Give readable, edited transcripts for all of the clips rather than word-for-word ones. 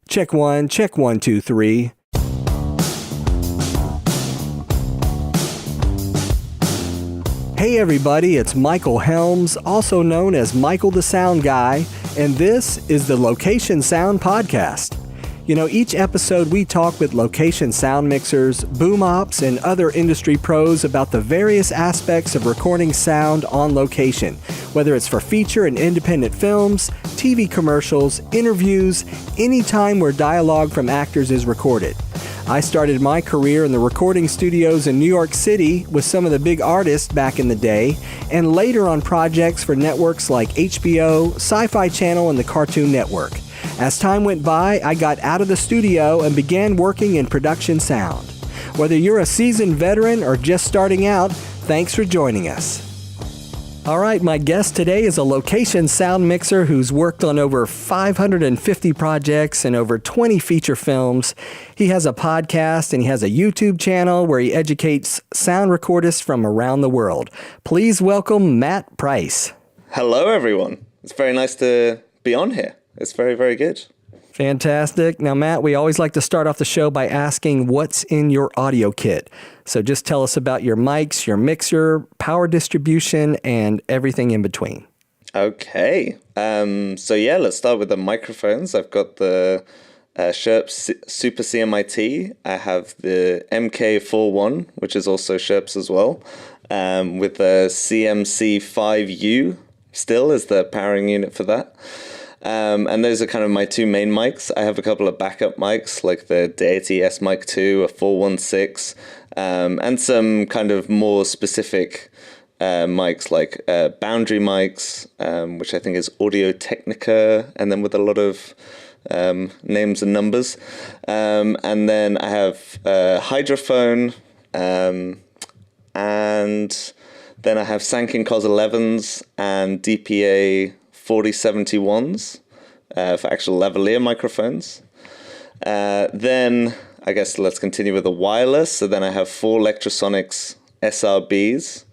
Check one, two, three. Hey everybody, it's Michael Helms, also known as Michael the Sound Guy, and this is the Location Sound Podcast. You know, each episode we talk with location sound mixers, boom ops, and other industry pros about the various aspects of recording sound on location, whether it's for feature and independent films, TV commercials, interviews, any time where dialogue from actors is recorded. I started my career in the recording studios in New York City with some of the big artists back in the day, and later on projects for networks like HBO, Sci-Fi Channel, and the Cartoon Network. As time went by, I got out of the studio and began working in production sound. Whether you're a seasoned veteran or just starting out, thanks for joining us. All right, my guest today is a location sound mixer who's worked on over 550 projects and over 20 feature films. He has a podcast and he has a YouTube channel where he educates sound recordists from around the world. Please welcome Matt Price. Hello, everyone. It's very nice to be on here. It's very, very good. Fantastic. Now, Matt, we always like to start off the show by asking what's in your audio kit. So just tell us about your mics, your mixer, power distribution, and everything in between. Okay. Let's start with the microphones. I've got the Schoeps Super CMIT. I have the MK41, which is also Schoeps as well, with the CMC5U still as the powering unit for that. And those are kind of my two main mics. I have a couple of backup mics like the Deity S Mic 2, a 416, and some kind of more specific mics like boundary mics, which I think is Audio Technica, and then with a lot of names and numbers. And then I have hydrophone, and then I have Sanken COS-11s and DPA 4071s for actual lavalier microphones. Then I guess let's continue with the wireless. So then I have 4 Lectrosonics SRbs,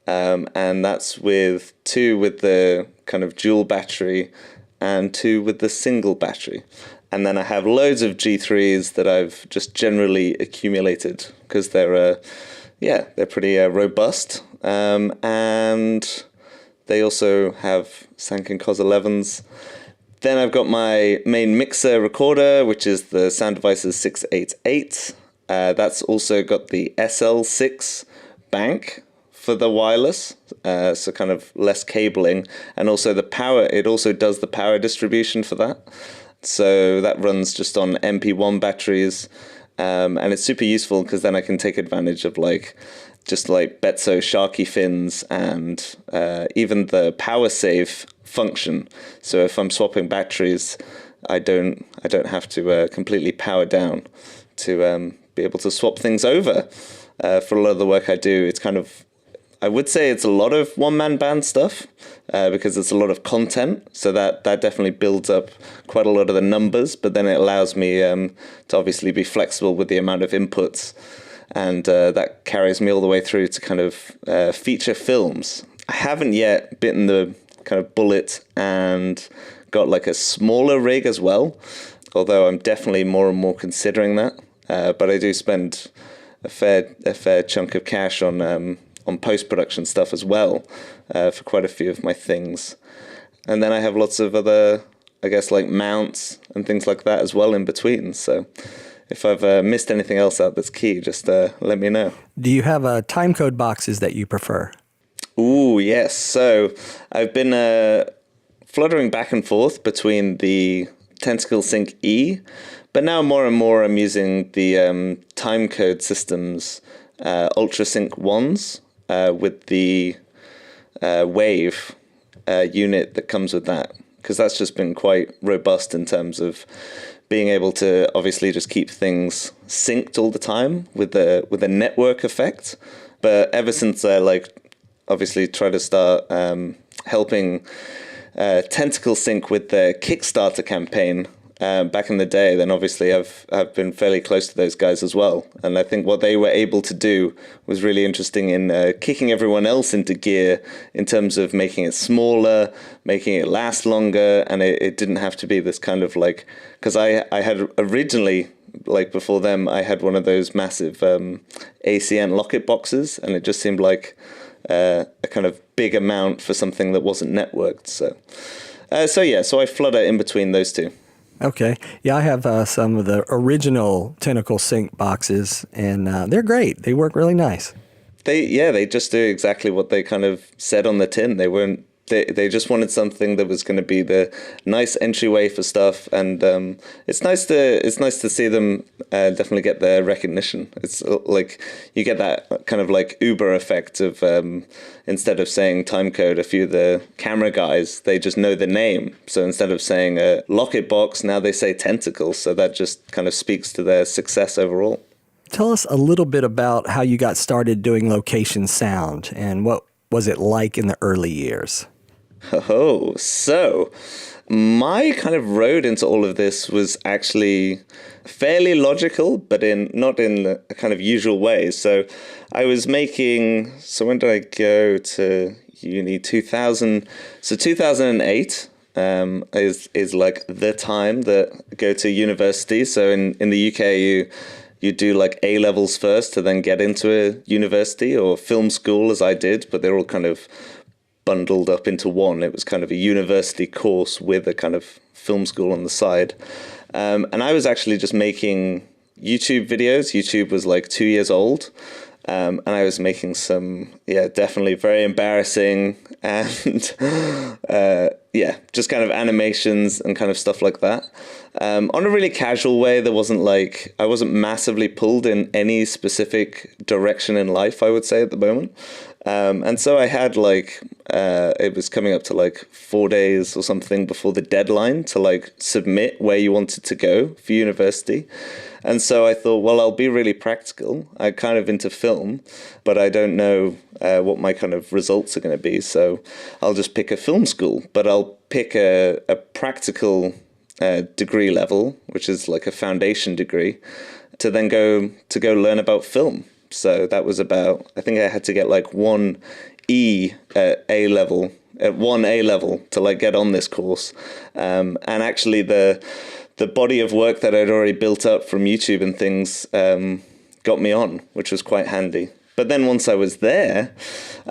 and that's with 2 with the kind of dual battery and 2 with the single battery. And then I have loads of G3s that I've just generally accumulated because they're pretty robust, and they also have Sanken COS-11s. Then I've got my main mixer recorder, which is the Sound Devices 688. That's also got the SL6 bank for the wireless, so kind of less cabling. And also the power, it also does the power distribution for that. So that runs just on MP1 batteries. And it's super useful because then I can take advantage of just like Betso Sharkie fins and even the power save function. So if I'm swapping batteries, I don't have to completely power down to be able to swap things over. For a lot of the work I do, it's kind of, I would say it's a lot of one-man band stuff because it's a lot of content. So that definitely builds up quite a lot of the numbers, but then it allows me to obviously be flexible with the amount of inputs. And that carries me all the way through to kind of feature films. I haven't yet bitten the kind of bullet and got like a smaller rig as well, although I'm definitely more and more considering that. But I do spend a fair chunk of cash on post-production stuff as well for quite a few of my things. And then I have lots of other, I guess, like mounts and things like that as well in between. So if I've missed anything else out that's key, just let me know. Do you have timecode boxes that you prefer? Ooh, yes. So I've been fluttering back and forth between the Tentacle Sync E, but now more and more I'm using the timecode systems UltraSync 1s with the wave unit that comes with that, because that's just been quite robust in terms of being able to obviously just keep things synced all the time with a network effect. But ever since I obviously try to start helping Tentacle Sync with the Kickstarter campaign, back in the day, then obviously I've been fairly close to those guys as well. And I think what they were able to do was really interesting in kicking everyone else into gear in terms of making it smaller, making it last longer. And it didn't have to be this kind of like, because I had originally, like before them, I had one of those massive ACN locket boxes, and it just seemed like a kind of big amount for something that wasn't networked. So I flutter in between those two. Okay. Yeah, I have some of the original Tentacle Sync boxes, and they're great. They work really nice. They just do exactly what they kind of said on the tin. They just wanted something that was going to be the nice entryway for stuff, and it's nice to see them definitely get their recognition. It's like you get that kind of like Uber effect of instead of saying timecode, a few of the camera guys, they just know the name. So instead of saying a locket box, now they say tentacle. So that just kind of speaks to their success overall. Tell us a little bit about how you got started doing location sound, and what was it like in the early years? Oh, so my kind of road into all of this was actually fairly logical, but not in a kind of usual way. So I was making, so when did I go to uni? 2000. So 2008 is like the time that go to university. So in the UK, you do like A levels first to then get into a university or film school, as I did, but they're all kind of bundled up into one. It was kind of a university course with a kind of film school on the side. And I was actually just making YouTube videos. YouTube was like 2 years old. And I was making some, definitely very embarrassing and, just kind of animations and kind of stuff like that. On a really casual way. I wasn't massively pulled in any specific direction in life, I would say, at the moment. And so I had it was coming up to like 4 days or something before the deadline to like submit where you wanted to go for university. And so I thought, well, I'll be really practical. I'm kind of into film, but I don't know what my kind of results are going to be. So I'll just pick a film school, but I'll pick a practical degree level, which is like a foundation degree, to then go learn about film. So that was about, I think I had to get like 1E at A level, at 1A level to like get on this course. And actually the body of work that I'd already built up from YouTube and things got me on, which was quite handy. But then once I was there,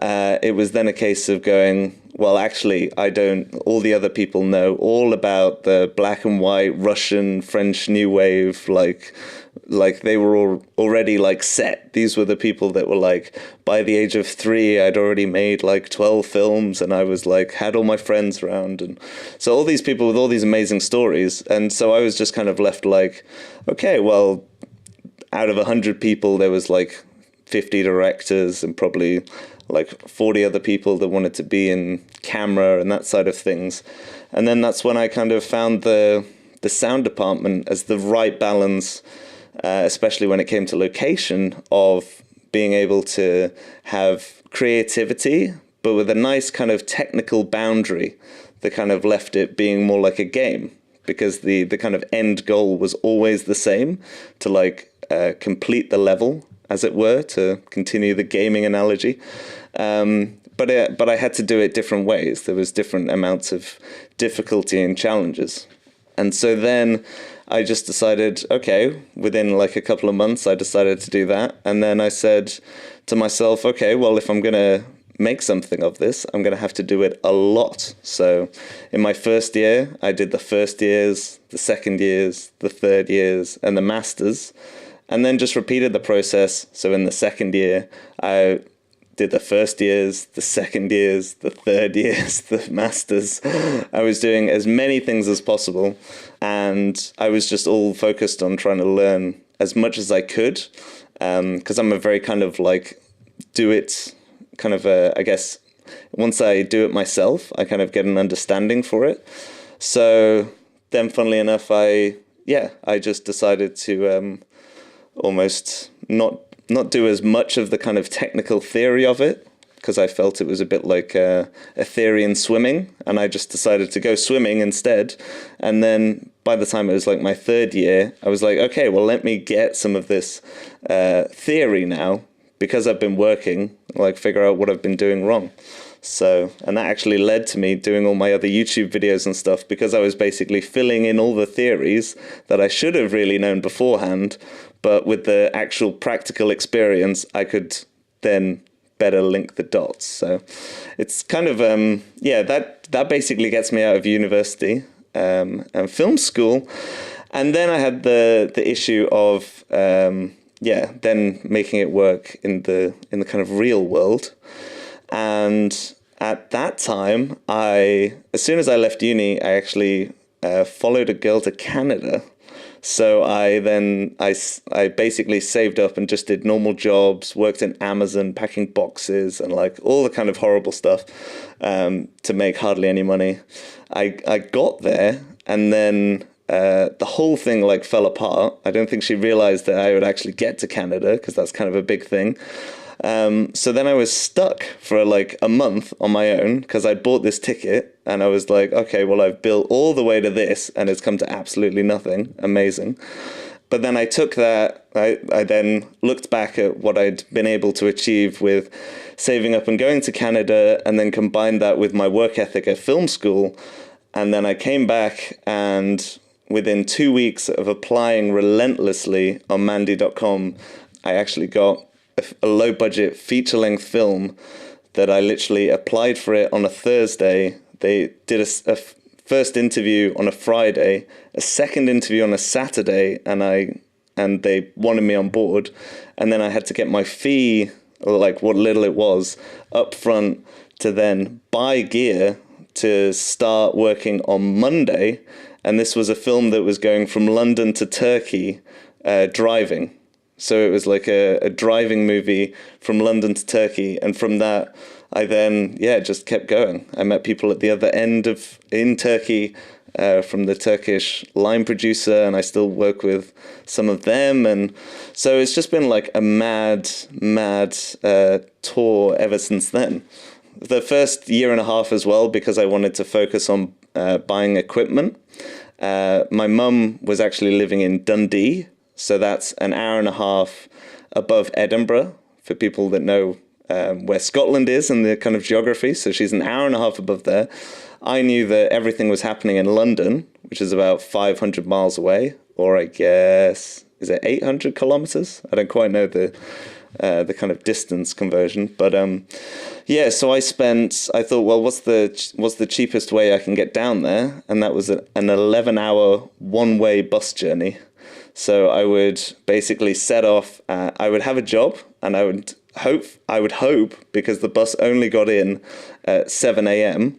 it was then a case of going, well, actually, all the other people know all about the black and white Russian, French New Wave, like they were all already like set. These were the people that were like, by the age of 3, I'd already made like 12 films, and I was like, had all my friends around. And so all these people with all these amazing stories. And so I was just kind of left like, okay, well, out of 100 people, there was like 50 directors and probably like 40 other people that wanted to be in camera and that side of things. And then that's when I kind of found the sound department as the right balance, especially when it came to location, of being able to have creativity, but with a nice kind of technical boundary that kind of left it being more like a game, because the kind of end goal was always the same, to like complete the level, as it were, to continue the gaming analogy. But I had to do it different ways. There was different amounts of difficulty and challenges. And so then I just decided, okay, within like a couple of months, I decided to do that. And then I said to myself, okay, well, if I'm going to make something of this, I'm going to have to do it a lot. So in my first year, I did the first years, the second years, the third years, and the masters, and then just repeated the process. So in the second year, I did the first years, the second years, the third years, the masters. I was doing as many things as possible, and I was just all focused on trying to learn as much as I could, because I'm a very kind of like do it kind of I guess once I do it myself, I kind of get an understanding for it. So then, funnily enough, I just decided to almost not do as much of the kind of technical theory of it, because I felt it was a bit like a theory in swimming, and I just decided to go swimming instead. And then by the time it was like my third year, I was like, okay, well, let me get some of this theory now, because I've been working, like figure out what I've been doing wrong. So, and that actually led to me doing all my other YouTube videos and stuff, because I was basically filling in all the theories that I should have really known beforehand, but with the actual practical experience, I could then better link the dots. So it's kind of, that basically gets me out of university and film school. And then I had the issue of, then making it work in the kind of real world. And at that time, as soon as I left uni, I actually followed a girl to Canada. So I basically saved up and just did normal jobs, worked in Amazon, packing boxes and like all the kind of horrible stuff to make hardly any money. I got there, and then the whole thing like fell apart. I don't think she realized that I would actually get to Canada, because that's kind of a big thing. So then I was stuck for like a month on my own, because I'd bought this ticket and I was like, okay, well, I've built all the way to this and it's come to absolutely nothing. Amazing. But then I took that, I then looked back at what I'd been able to achieve with saving up and going to Canada, and then combined that with my work ethic at film school. And then I came back, and within 2 weeks of applying relentlessly on Mandy.com, I actually got a low-budget feature-length film that I literally applied for it on a Thursday. They did a first interview on a Friday, a second interview on a Saturday, and they wanted me on board. And then I had to get my fee, like what little it was, up front to then buy gear to start working on Monday. And this was a film that was going from London to Turkey driving. So it was like a driving movie from London to Turkey. And from that, I then, just kept going. I met people at the other end in Turkey from the Turkish line producer, and I still work with some of them. And so it's just been like a mad tour ever since then. The first year and a half as well, because I wanted to focus on buying equipment. My mum was actually living in Dundee. So that's an hour and a half above Edinburgh, for people that know where Scotland is and the kind of geography. So she's an hour and a half above there. I knew that everything was happening in London, which is about 500 miles away, or I guess, is it 800 kilometers? I don't quite know the kind of distance conversion. But so I thought, well, what's the cheapest way I can get down there? And that was an 11-hour one-way bus journey. So I would basically set off, I would have a job, and I would hope, because the bus only got in at 7 a.m.,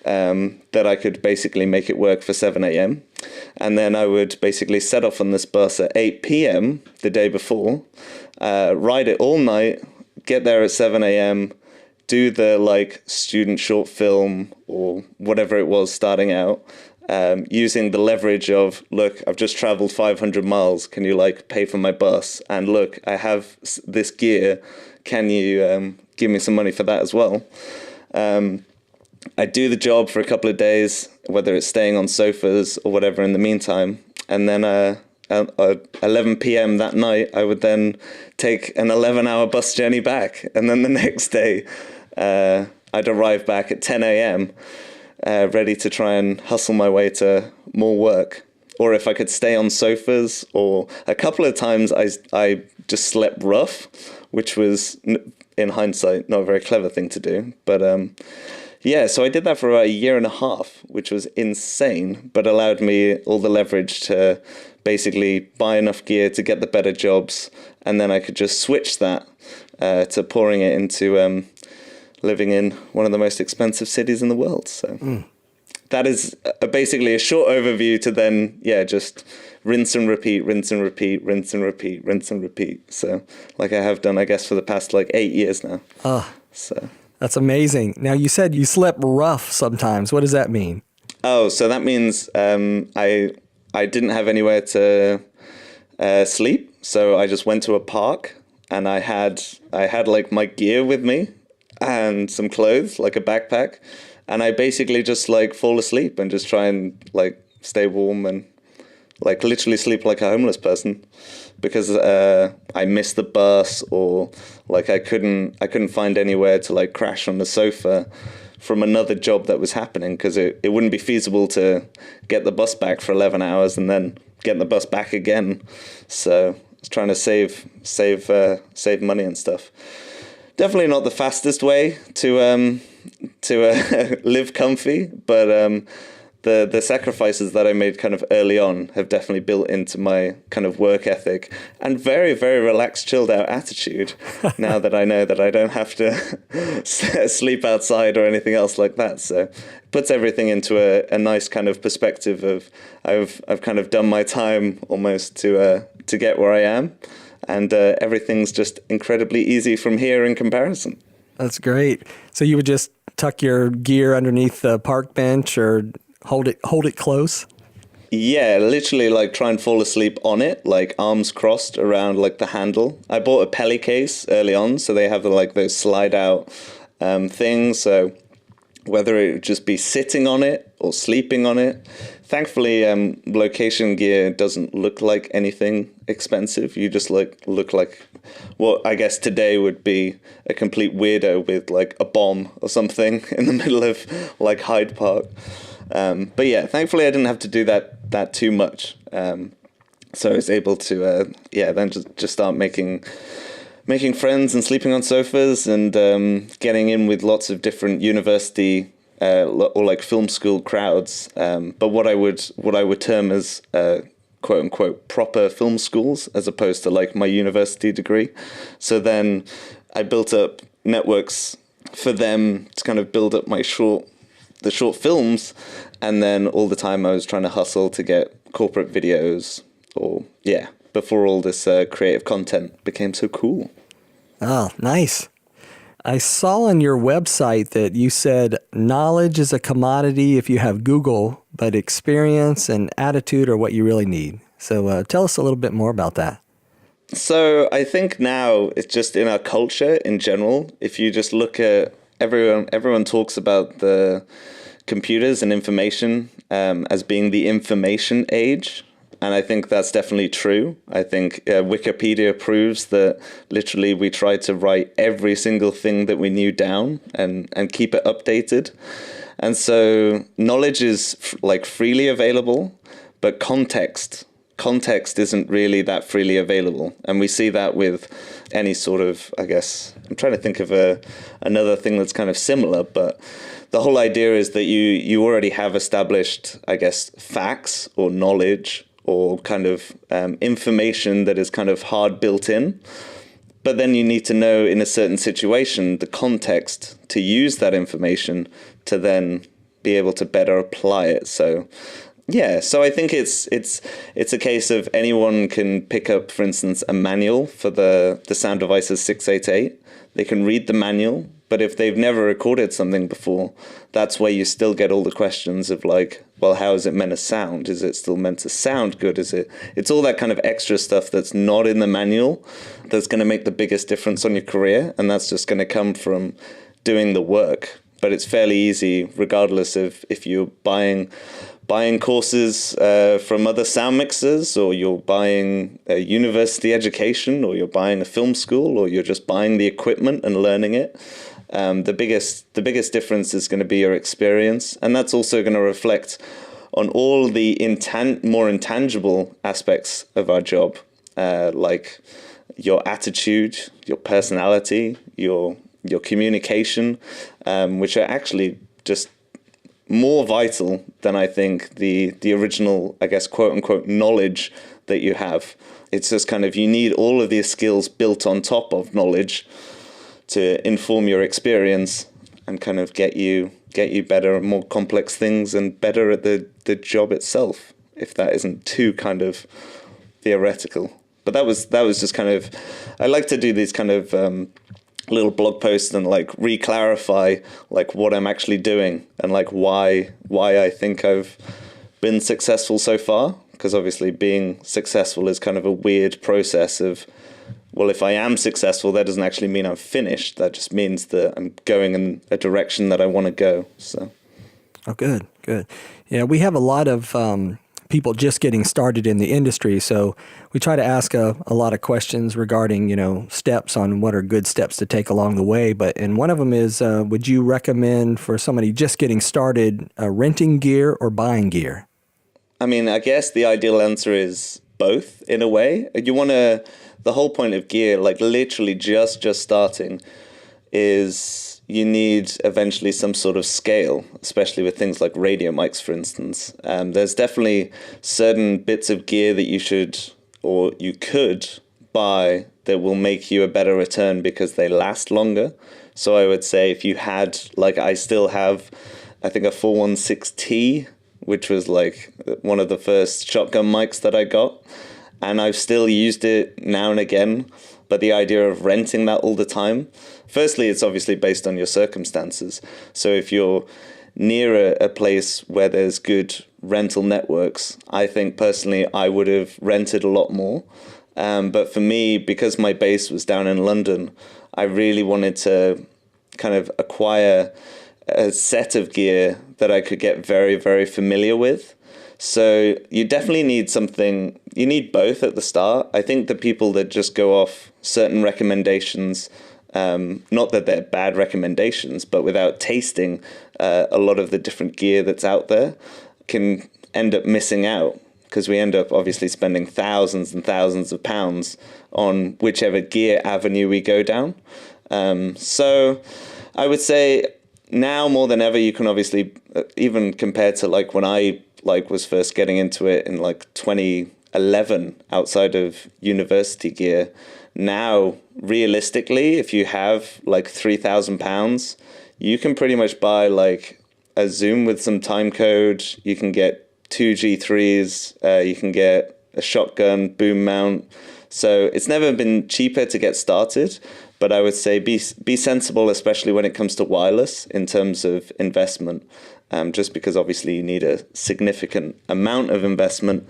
that I could basically make it work for 7 a.m. And then I would basically set off on this bus at 8 p.m. the day before, ride it all night, get there at 7 a.m., do the like student short film or whatever it was starting out, using the leverage of, look, I've just traveled 500 miles. Can you like pay for my bus? And look, I have this gear. Can you give me some money for that as well? I do the job for a couple of days, whether it's staying on sofas or whatever in the meantime. And then at 11 p.m. that night, I would then take an 11-hour bus journey back. And then the next day, I'd arrive back at 10 a.m., ready to try and hustle my way to more work. Or if I could stay on sofas, or a couple of times I just slept rough, which was, in hindsight, not a very clever thing to do. But so I did that for about a year and a half, which was insane, but allowed me all the leverage to basically buy enough gear to get the better jobs. And then I could just switch that to pouring it into living in one of the most expensive cities in the world. So that is basically a short overview to then, just rinse and repeat, rinse and repeat, rinse and repeat, rinse and repeat. So like I have done, I guess, for the past like 8 years now. So that's amazing. Now you said you slept rough sometimes. What does that mean? Oh, so that means I didn't have anywhere to sleep. So I just went to a park, and I had like my gear with me. and some clothes, like a backpack. And I basically just like fall asleep and just try and like stay warm and like literally sleep like a homeless person, because I missed the bus, or like I couldn't find anywhere to like crash on the sofa from another job that was happening, because it wouldn't be feasible to get the bus back for 11 hours and then get the bus back again. So I was trying to save money and stuff. Definitely not the fastest way to live comfy, but the sacrifices that I made kind of early on have definitely built into my kind of work ethic and very, very relaxed, chilled out attitude now that I know that I don't have to sleep outside or anything else like that. So it puts everything into a nice kind of perspective of I've kind of done my time almost to get where I am, and everything's just incredibly easy from here in comparison. That's great. So you would just tuck your gear underneath the park bench or hold it close? Yeah, literally like try and fall asleep on it, like arms crossed around like the handle. I bought a Pelly case early on, so they have those slide out things. So whether it would just be sitting on it or sleeping on it. Thankfully, location gear doesn't look like anything expensive. You just look like what I guess today would be a complete weirdo with like a bomb or something in the middle of like Hyde Park. But yeah, thankfully I didn't have to do that too much. So I was able to then just start making friends and sleeping on sofas and getting in with lots of different university or like film school crowds. But what I would term as quote unquote proper film schools, as opposed to like my university degree. So then I built up networks for them to kind of build up the short films, and then all the time I was trying to hustle to get corporate videos, before all this creative content became so cool. Oh, nice. I saw on your website that you said knowledge is a commodity if you have Google, but experience and attitude are what you really need. So tell us a little bit more about that. So I think now it's just in our culture in general. If you just look at everyone talks about the computers and information as being the information age. And I think that's definitely true. I think Wikipedia proves that literally we try to write every single thing that we knew down and keep it updated. And so knowledge is like freely available, but context isn't really that freely available. And we see that with any sort of, I guess, I'm trying to think of another thing that's kind of similar, but the whole idea is that you already have established, I guess, facts or knowledge or kind of information that is kind of hard built in. But then you need to know in a certain situation the context to use that information to then be able to better apply it. So I think it's a case of anyone can pick up, for instance, a manual for the Sound Devices 688. They can read the manual, but if they've never recorded something before, that's where you still get all the questions of like, well, how is it meant to sound? Is it still meant to sound good? It's all that kind of extra stuff that's not in the manual that's going to make the biggest difference on your career. And that's just going to come from doing the work. But it's fairly easy, regardless of if you're buying courses from other sound mixers, or you're buying a university education, or you're buying a film school, or you're just buying the equipment and learning it. The biggest difference is going to be your experience, and that's also going to reflect on all the more intangible aspects of our job, like your attitude, your personality, your communication, which are actually just more vital than I think the original, I guess, quote unquote knowledge that you have. It's just kind of, you need all of these skills built on top of knowledge to inform your experience and kind of get you better at more complex things and better at the job itself, if that isn't too kind of theoretical. But that was just kind of, I like to do these kind of little blog posts and like re-clarify like what I'm actually doing and like why I think I've been successful so far, because obviously being successful is kind of a weird process of well, if I am successful, that doesn't actually mean I'm finished. That just means that I'm going in a direction that I want to go. So. Oh, good, good. Yeah, we have a lot of people just getting started in the industry, so we try to ask a lot of questions regarding, steps on what are good steps to take along the way. And one of them is, would you recommend for somebody just getting started renting gear or buying gear? I mean, I guess the ideal answer is both in a way. The whole point of gear, like literally just starting, is you need eventually some sort of scale, especially with things like radio mics, for instance. There's definitely certain bits of gear that you should or you could buy that will make you a better return because they last longer. So I would say if you had, like I still have, I think a 416T, which was like one of the first shotgun mics that I got. And I've still used it now and again. But the idea of renting that all the time, firstly, it's obviously based on your circumstances. So if you're near a place where there's good rental networks, I think personally I would have rented a lot more. But for me, because my base was down in London, I really wanted to kind of acquire a set of gear that I could get very, very familiar with. So you definitely need something, you need both at the start. I think the people that just go off certain recommendations, not that they're bad recommendations, but without tasting a lot of the different gear that's out there, can end up missing out, because we end up obviously spending thousands and thousands of pounds on whichever gear avenue we go down. So I would say now more than ever, you can obviously, even compared to like when I was first getting into it in like 2011 outside of university gear, now realistically, if you have like £3,000, you can pretty much buy like a Zoom with some time code. You can get 2 G3s, you can get a shotgun boom mount. So it's never been cheaper to get started, but I would say be sensible, especially when it comes to wireless in terms of investment. Just because obviously you need a significant amount of investment.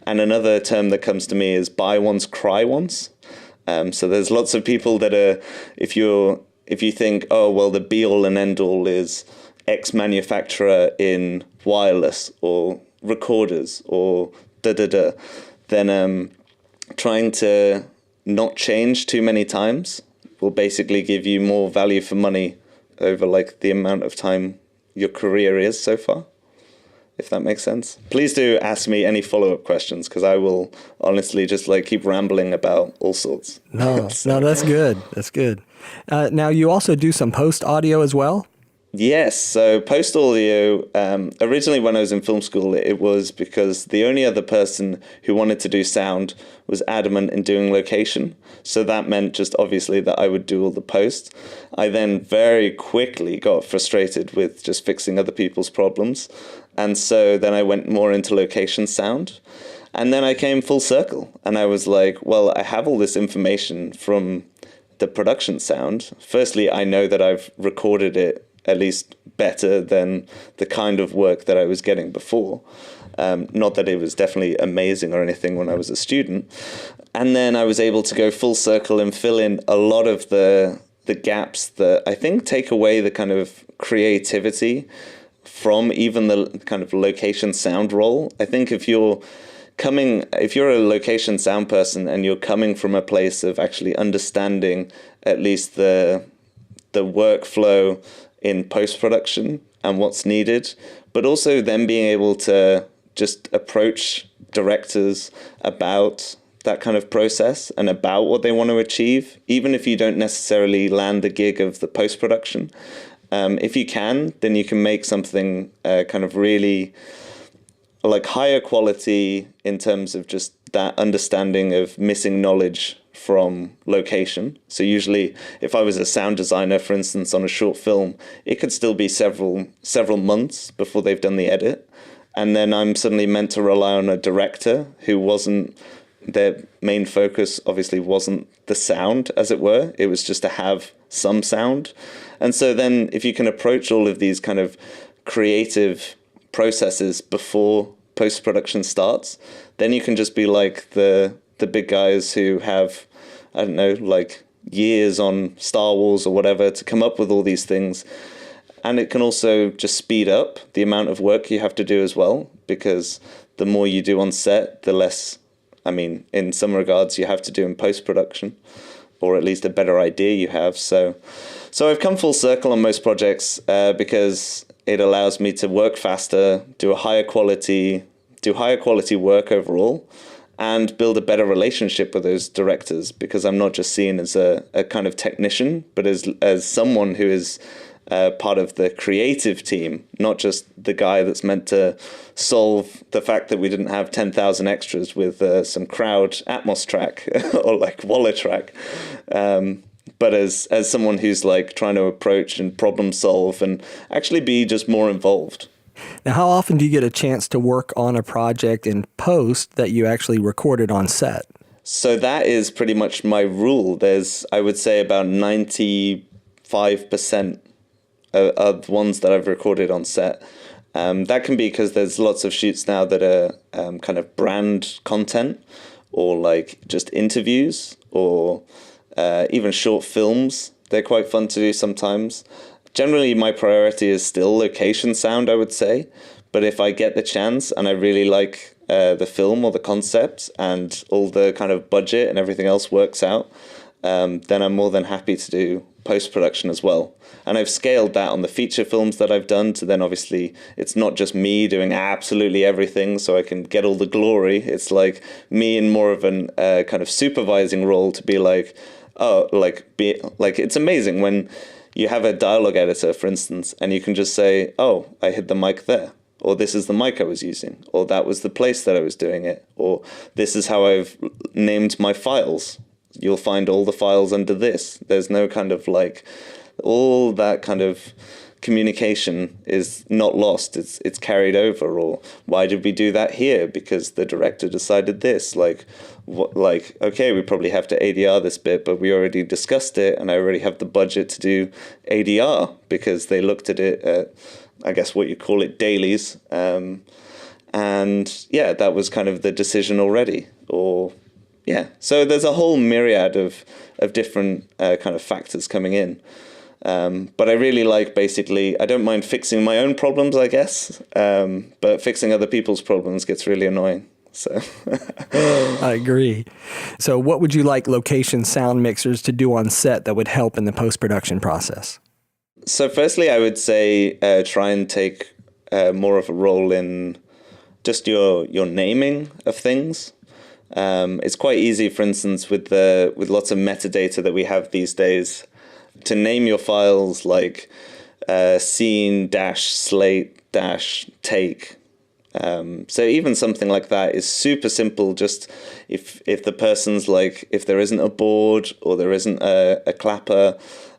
And another term that comes to me is buy once, cry once. So there's lots of people that are, if you think, oh, well, the be all and end all is X manufacturer in wireless or recorders or then trying to not change too many times will basically give you more value for money over like the amount of time your career is so far, if that makes sense. Please do ask me any follow-up questions, because I will honestly just like keep rambling about all sorts. No, that's good. That's good. Now you also do some post audio as well? Yes, so post audio, originally when I was in film school, it was because the only other person who wanted to do sound was adamant in doing location. So that meant just obviously that I would do all the post. I then very quickly got frustrated with just fixing other people's problems. And so then I went more into location sound. And then I came full circle and I was like, well, I have all this information from the production sound. Firstly, I know that I've recorded it at least better than the kind of work that I was getting before. Not that it was definitely amazing or anything when I was a student. And then I was able to go full circle and fill in a lot of the gaps that I think take away the kind of creativity from even the kind of location sound role. I think if you're a location sound person and you're coming from a place of actually understanding at least the workflow in post-production and what's needed, but also then being able to just approach directors about that kind of process and about what they want to achieve, even if you don't necessarily land the gig of the post-production. If you can, then you can make something kind of really like higher quality in terms of just that understanding of missing knowledge from location. So usually if I was a sound designer, for instance, on a short film, it could still be several months before they've done the edit. And then I'm suddenly meant to rely on a director who wasn't, their main focus obviously wasn't the sound, as it were. It was just to have some sound. And so then if you can approach all of these kind of creative processes before post-production starts, then you can just be like the big guys who have I don't know, like years on Star Wars or whatever to come up with all these things. And it can also just speed up the amount of work you have to do as well, because the more you do on set, the less, I mean, in some regards, you have to do in post-production, or at least a better idea you have. So I've come full circle on most projects because it allows me to work faster, do higher quality work overall, and build a better relationship with those directors, because I'm not just seen as a kind of technician, but as someone who is part of the creative team, not just the guy that's meant to solve the fact that we didn't have 10,000 extras with some crowd Atmos track or like Waller track, but as someone who's like trying to approach and problem solve and actually be just more involved. Now, how often do you get a chance to work on a project in post that you actually recorded on set? So that is pretty much my rule. There's, I would say, about 95% of ones that I've recorded on set. That can be because there's lots of shoots now that are kind of brand content, or like just interviews, or even short films. They're quite fun to do sometimes. Generally, my priority is still location sound, I would say. But if I get the chance and I really like the film or the concept and all the kind of budget and everything else works out, then I'm more than happy to do post-production as well. And I've scaled that on the feature films that I've done to then obviously it's not just me doing absolutely everything so I can get all the glory. It's like me in more of an kind of supervising role to be like, it's amazing when you have a dialogue editor, for instance, and you can just say, oh, I hit the mic there, or this is the mic I was using, or that was the place that I was doing it, or this is how I've named my files. You'll find all the files under this. There's no kind of like, all that kind of communication is not lost. It's carried over. Or why did we do that here? Because the director decided this. Okay, we probably have to ADR this bit, but we already discussed it, and I already have the budget to do ADR because they looked at it at, I guess what you call it, dailies. And yeah, that was kind of the decision already. Or yeah, so there's a whole myriad of different kind of factors coming in. But I really like, basically, I don't mind fixing my own problems, I guess, but fixing other people's problems gets really annoying. So I agree. So what would you like location sound mixers to do on set that would help in the post-production process? So firstly, I would say try and take more of a role in just your naming of things. It's quite easy, for instance, with lots of metadata that we have these days, to name your files like scene-slate-take. So even something like that is super simple. Just if the person's like, if there isn't a board or there isn't a clapper,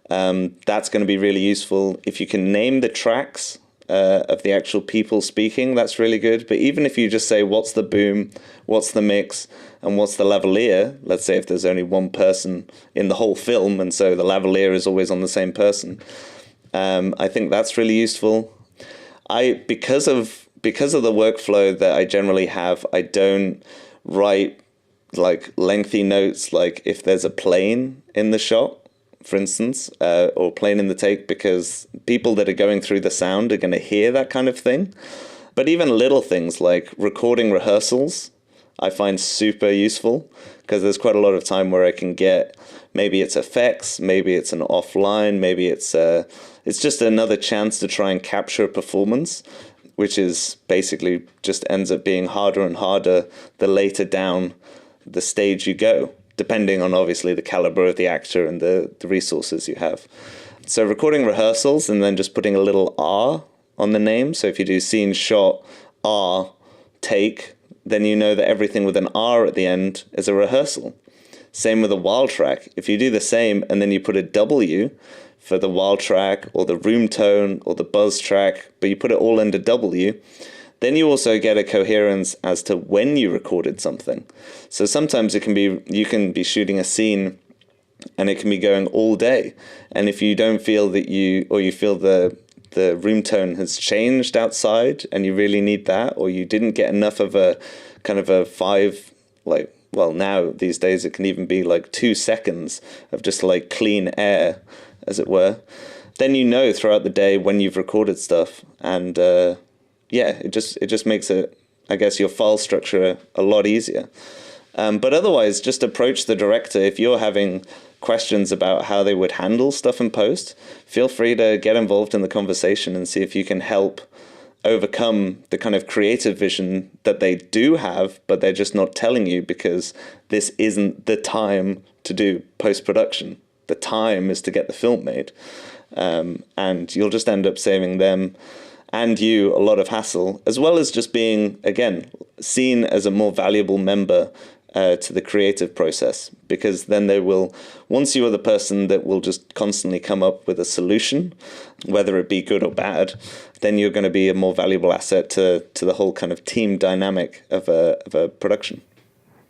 that's going to be really useful. If you can name the tracks of the actual people speaking, that's really good. But even if you just say, what's the boom, what's the mix, and what's the lavalier, let's say if there's only one person in the whole film, and so the lavalier is always on the same person, I think that's really useful. Because of the workflow that I generally have, I don't write like lengthy notes, like if there's a plane in the shot, for instance, or plane in the take, because people that are going through the sound are going to hear that kind of thing. But even little things like recording rehearsals, I find super useful, because there's quite a lot of time where I can get, maybe it's effects, maybe it's an offline, maybe it's just another chance to try and capture a performance, which is basically just ends up being harder and harder the later down the stage you go, depending on obviously the caliber of the actor and the resources you have. So recording rehearsals and then just putting a little R on the name. So if you do scene, shot, R, take, then you know that everything with an R at the end is a rehearsal. Same with a while track. If you do the same and then you put a W for the while track or the room tone or the buzz track, but you put it all under W, then you also get a coherence as to when you recorded something. So sometimes you can be shooting a scene and it can be going all day. And if you don't feel that you feel the room tone has changed outside and you really need that, or you didn't get enough of a kind of a 5 like, well, now these days it can even be like 2 seconds of just like clean air, as it were. Then you know throughout the day when you've recorded stuff, and it just makes it, I guess, your file structure a lot easier. But otherwise, just approach the director. If you're having questions about how they would handle stuff in post, feel free to get involved in the conversation and see if you can help overcome the kind of creative vision that they do have, but they're just not telling you because this isn't the time to do post-production. The time is to get the film made. And you'll just end up saving them and you a lot of hassle, as well as just being, again, seen as a more valuable member to the creative process, because then they will, once you are the person that will just constantly come up with a solution, whether it be good or bad, then you're going to be a more valuable asset to the whole kind of team dynamic of a production.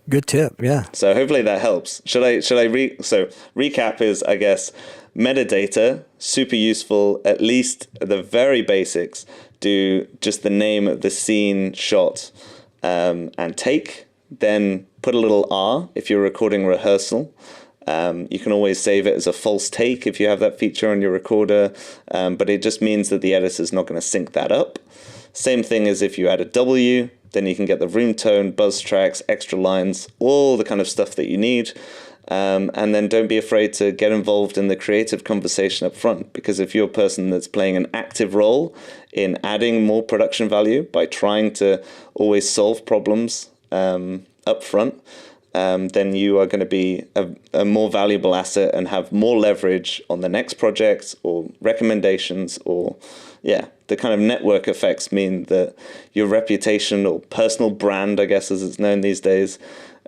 Good tip, yeah. So hopefully that helps. So recap is, I guess, metadata, super useful, at least the very basics. Do just the name of the scene, shot, and take. Then put a little R if you're recording rehearsal. You can always save it as a false take if you have that feature on your recorder, but it just means that the editor's not going to sync that up. Same thing as if you add a W, then you can get the room tone, buzz tracks, extra lines, all the kind of stuff that you need. And then don't be afraid to get involved in the creative conversation up front, because if you're a person that's playing an active role in adding more production value by trying to always solve problems up front, then you are going to be a more valuable asset and have more leverage on the next project or recommendations, or the kind of network effects mean that your reputation or personal brand, I guess as it's known these days,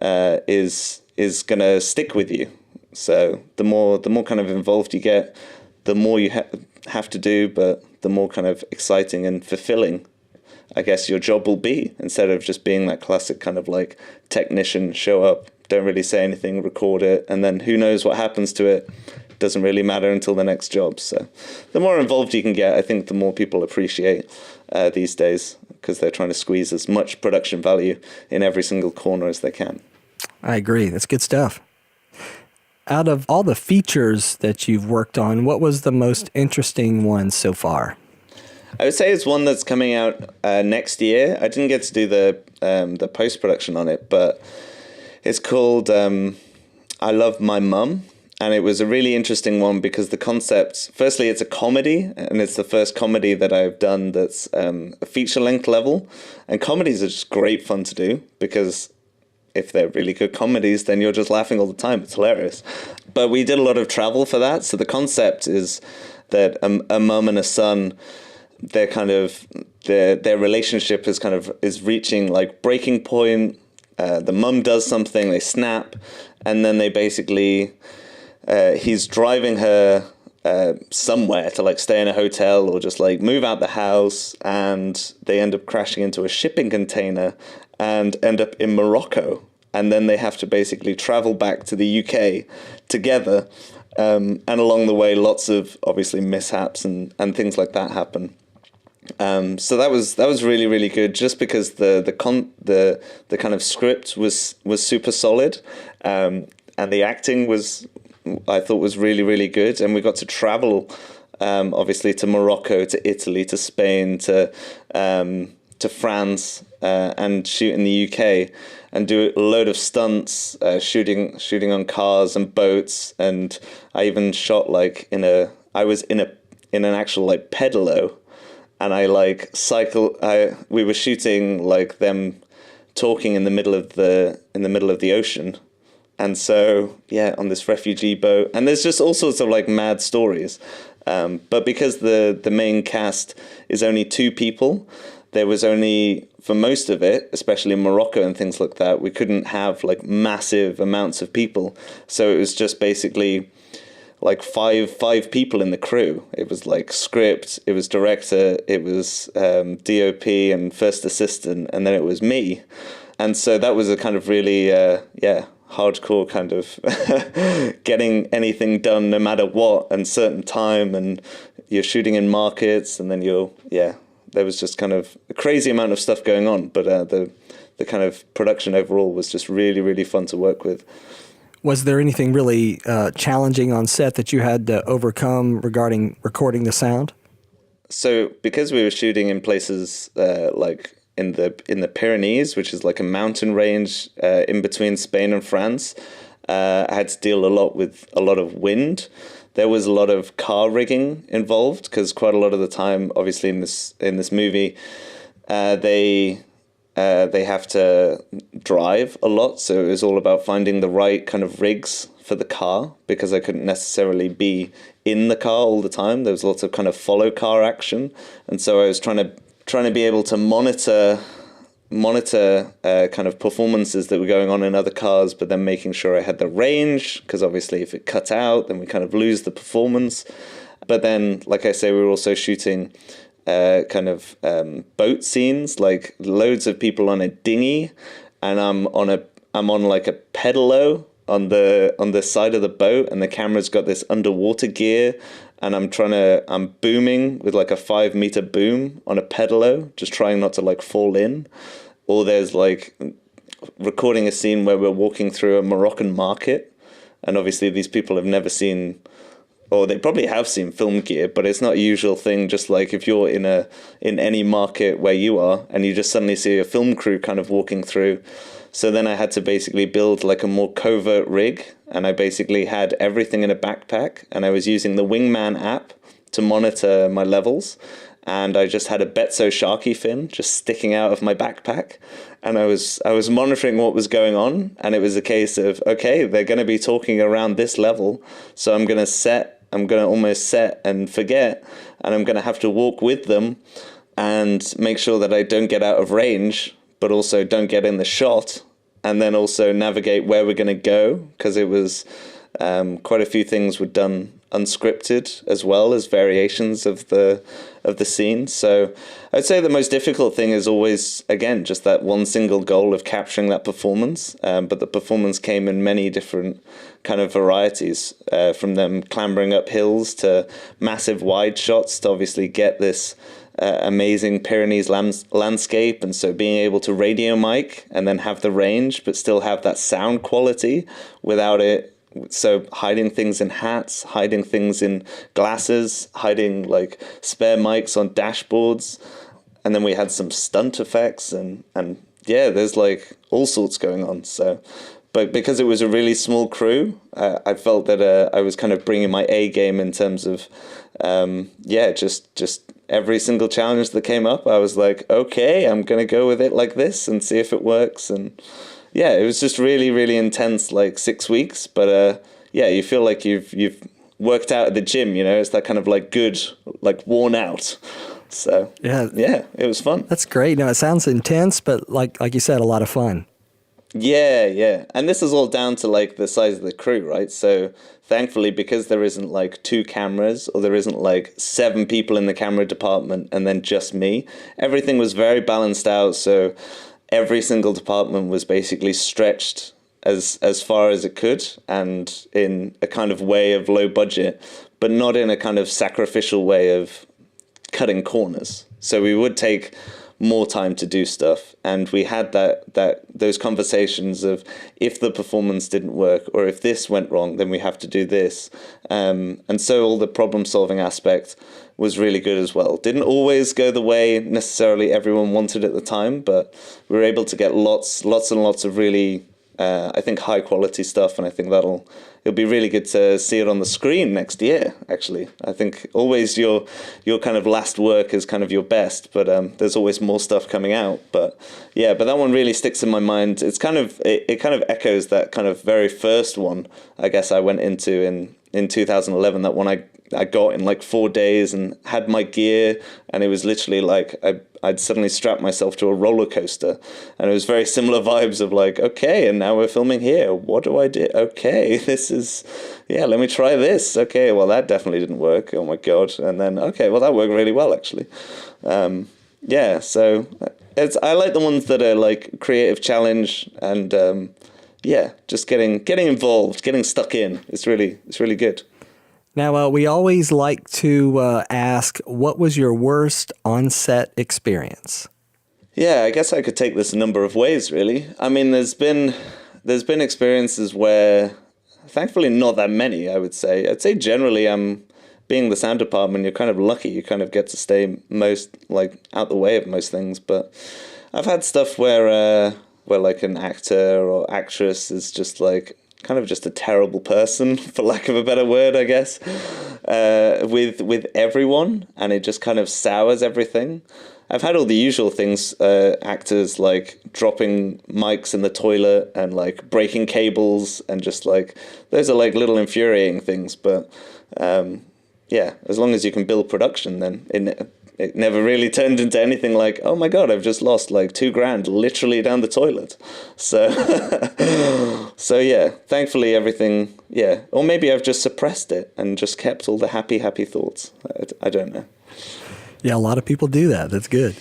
is going to stick with you. So the more kind of involved you get, the more you have to do, but the more kind of exciting and fulfilling, I guess, your job will be, instead of just being that classic kind of like technician, show up, don't really say anything, record it, and then who knows what happens to it. Doesn't really matter until the next job. So the more involved you can get, I think the more people appreciate these days, because they're trying to squeeze as much production value in every single corner as they can. I agree. That's good stuff. Out of all the features that you've worked on, what was the most interesting one so far? I would say it's one that's coming out next year. I didn't get to do the post-production on it, but it's called I Love My Mum. And it was a really interesting one because the concept, firstly, it's a comedy, and it's the first comedy that I've done that's a feature-length level. And comedies are just great fun to do, because if they're really good comedies, then you're just laughing all the time. It's hilarious. But we did a lot of travel for that. So the concept is that a mum and a son, their relationship is reaching like breaking point. The mum does something, they snap, and then they basically he's driving her somewhere to like stay in a hotel or just like move out the house, and they end up crashing into a shipping container and end up in Morocco, and then they have to basically travel back to the UK together, and along the way lots of obviously mishaps and things like that happen. So that was really, really good, just because the kind of script was super solid, and the acting I thought was really, really good, and we got to travel obviously to Morocco, to Italy, to Spain, to France, and shoot in the UK, and do a load of stunts, shooting on cars and boats, and I even shot like I was in an actual like pedalo. And I like we were shooting like them talking in the middle of the ocean. And so, on this refugee boat, and there's just all sorts of like mad stories. But because the main cast is only 2 people, there was only, for most of it, especially in Morocco and things like that, we couldn't have like massive amounts of people. So it was just basically like five people in the crew. It was like script, it was director, it was DOP and first assistant, and then it was me. And so that was a kind of really hardcore kind of getting anything done no matter what, and certain time, and you're shooting in markets, and then there was just kind of a crazy amount of stuff going on. But the kind of production overall was just really, really fun to work with. Was there anything really challenging on set that you had to overcome regarding recording the sound? So because we were shooting in places like in the Pyrenees, which is like a mountain range in between Spain and France, I had to deal a lot with a lot of wind. There was a lot of car rigging involved because quite a lot of the time, obviously in this movie, they have to drive a lot. So it was all about finding the right kind of rigs for the car because I couldn't necessarily be in the car all the time. There was lots of kind of follow car action, and so I was trying to be able to monitor kind of performances that were going on in other cars, but then making sure I had the range, because obviously if it cut out, then we kind of lose the performance. But then, like I say, we were also shooting boat scenes, like loads of people on a dinghy, and I'm on like a pedalo on the side of the boat, and the camera's got this underwater gear, and I'm booming with like a 5-meter boom on a pedalo, just trying not to like fall in. Or there's like recording a scene where we're walking through a Moroccan market, and obviously these people have never seen, or they probably have seen film gear, but it's not a usual thing. Just like if you're in any market where you are and you just suddenly see a film crew kind of walking through. So then I had to basically build like a more covert rig, and I basically had everything in a backpack, and I was using the Wingman app to monitor my levels. And I just had a Betso Sharkie fin just sticking out of my backpack, and I was monitoring what was going on, and it was a case of, okay, they're going to be talking around this level, so I'm going to almost set and forget, and I'm going to have to walk with them and make sure that I don't get out of range, but also don't get in the shot, and then also navigate where we're going to go, because it was quite a few things were done unscripted as well as variations of the scene. So I'd say the most difficult thing is always, again, just that one single goal of capturing that performance. But the performance came in many different kind of varieties, from them clambering up hills to massive wide shots to obviously get this amazing Pyrenees landscape. And so being able to radio mic and then have the range, but still have that sound quality without it. So hiding things in hats, hiding things in glasses, hiding like spare mics on dashboards. And then we had some stunt effects and yeah, there's like all sorts going on. So, but because it was a really small crew, I felt that I was kind of bringing my A game in terms of, just every single challenge that came up. I was like, okay, I'm going to go with it like this and see if it works. And yeah, it was just really, really intense, like 6 weeks. But you feel like you've worked out at the gym, It's that kind of like good, like worn out. So yeah, it was fun. That's great. No, it sounds intense, but like you said, a lot of fun. Yeah. And this is all down to like the size of the crew, right? So thankfully, because there isn't like 2 cameras or there isn't like 7 people in the camera department and then just me, everything was very balanced out. So every single department was basically stretched as far as it could, and in a kind of way of low budget, but not in a kind of sacrificial way of cutting corners. So we would take more time to do stuff, and we had those conversations of, if the performance didn't work or if this went wrong, then we have to do this, and so all the problem solving aspect was really good as well. Didn't always go the way necessarily everyone wanted at the time, but we were able to get lots and lots of really I think high quality stuff, and I think it'll be really good to see it on the screen next year. Actually, I think always your kind of last work is kind of your best, but there's always more stuff coming out. But that one really sticks in my mind. It's kind of it kind of echoes that kind of very first one I guess I went into in 2011. That one I got in like 4 days and had my gear, and it was literally like I'd suddenly strapped myself to a roller coaster, and it was very similar vibes of like, okay, and now we're filming here. What do I do? Okay, let me try this. Okay, well that definitely didn't work. Oh my God. And then, okay, well that worked really well actually. So I like the ones that are like creative challenge and just getting involved, getting stuck in. It's really good. Now, we always like to ask, what was your worst on-set experience? Yeah, I guess I could take this a number of ways, really. I mean, there's been experiences where, thankfully, not that many. I would say. I'd say generally, being the sound department, you're kind of lucky. You kind of get to stay most out the way of most things. But I've had stuff where like an actor or actress is just like kind of just a terrible person, for lack of a better word, I guess, with everyone, and it just kind of sours everything. I've had all the usual things, actors like dropping mics in the toilet and like breaking cables, and just like those are like little infuriating things. But yeah, as long as you can build production, then it never really turned into anything like, oh my God, I've just lost like $2,000 literally down the toilet. So, so yeah, thankfully everything, yeah. Or maybe I've just suppressed it and just kept all the happy thoughts. I don't know. Yeah, a lot of people do that. That's good.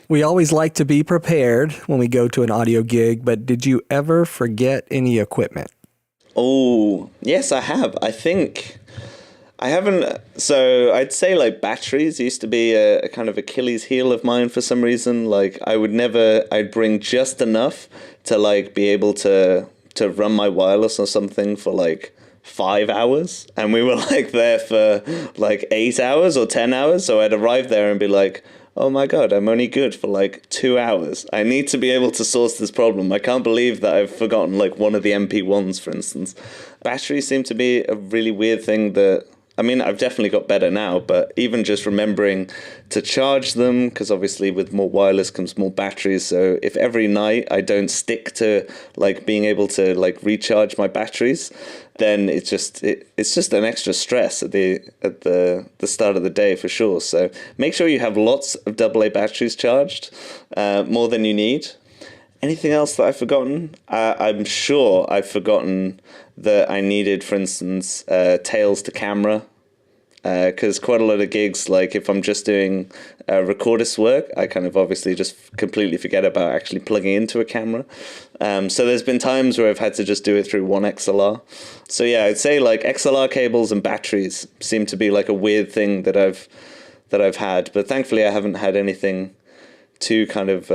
We always like to be prepared when we go to an audio gig, but did you ever forget any equipment? Oh, yes, I have. I think I haven't. So I'd say like batteries used to be a kind of Achilles heel of mine for some reason. Like I'd bring just enough to like be able to run my wireless or something for like 5 hours, and we were like there for like 8 hours or 10 hours. So I'd arrive there and be like, oh my God, I'm only good for like 2 hours. I need to be able to source this problem. I can't believe that I've forgotten like one of the MP1s, for instance. Batteries seem to be a really weird thing that, I mean, I've definitely got better now, but even just remembering to charge them, because obviously with more wireless comes more batteries. So if every night I don't stick to like being able to like recharge my batteries, then it's just an extra stress at the start of the day for sure. So make sure you have lots of AA batteries charged, more than you need. Anything else that I've forgotten? I'm sure I've forgotten that I needed, for instance, tails to camera. Because quite a lot of gigs, like if I'm just doing recordist work, I kind of obviously just completely forget about actually plugging into a camera. So there's been times where I've had to just do it through one XLR. So yeah, I'd say like XLR cables and batteries seem to be like a weird thing that I've had. But thankfully, I haven't had anything too kind of